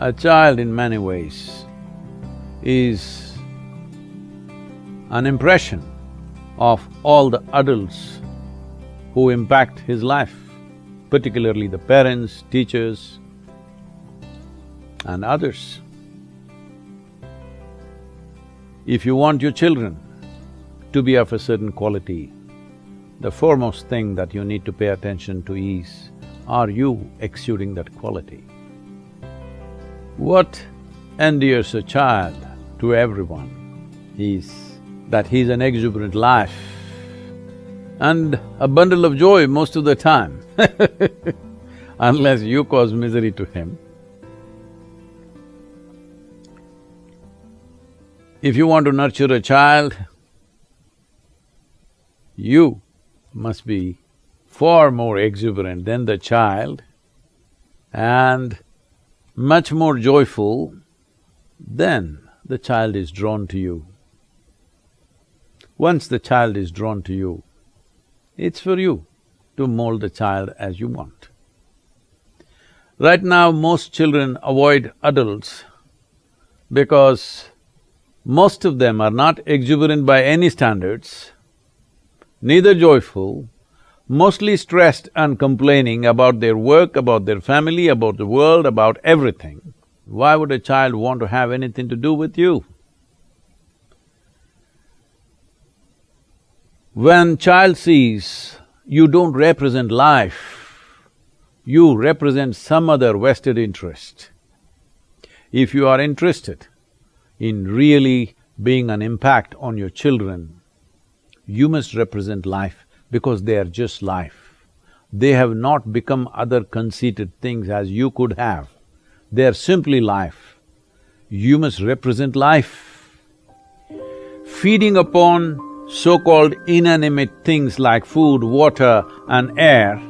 A child in many ways is an impression of all the adults who impact his life, particularly the parents, teachers, and others. If you want your children to be of a certain quality, the foremost thing that you need to pay attention to is, are you exuding that quality? What endears a child to everyone is that he's an exuberant life and a bundle of joy most of the time unless you cause misery to him. If you want to nurture a child, you must be far more exuberant than the child and much more joyful, then the child is drawn to you. Once the child is drawn to you, it's for you to mold the child as you want. Right now, most children avoid adults because most of them are not exuberant by any standards, neither joyful, mostly stressed and complaining about their work, about their family, about the world, about everything. Why would a child want to have anything to do with you? When child sees you don't represent life, you represent some other vested interest. If you are interested in really being an impact on your children, you must represent life because they are just life. They have not become other conceited things as you could have. They are simply life. You must represent life. Feeding upon so-called inanimate things like food, water and air,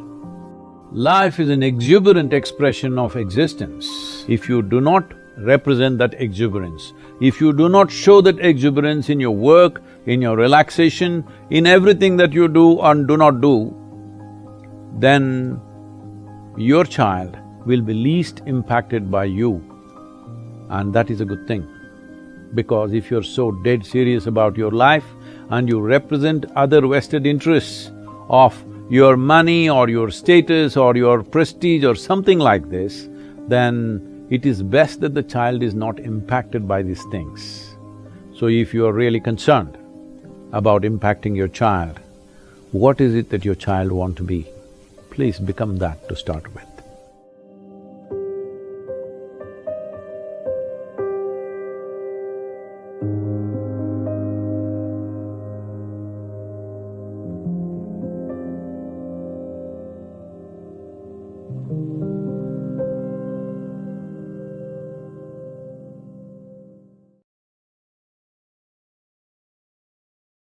life is an exuberant expression of existence. If you do not represent that exuberance, if you do not show that exuberance in your work, in your relaxation, in everything that you do and do not do, then your child will be least impacted by you, and that is a good thing. Because if you're so dead serious about your life and you represent other vested interests of your money or your status or your prestige or something like this, then it is best that the child is not impacted by these things. So if you are really concerned about impacting your child, what is it that your child want to be? Please become that to start with.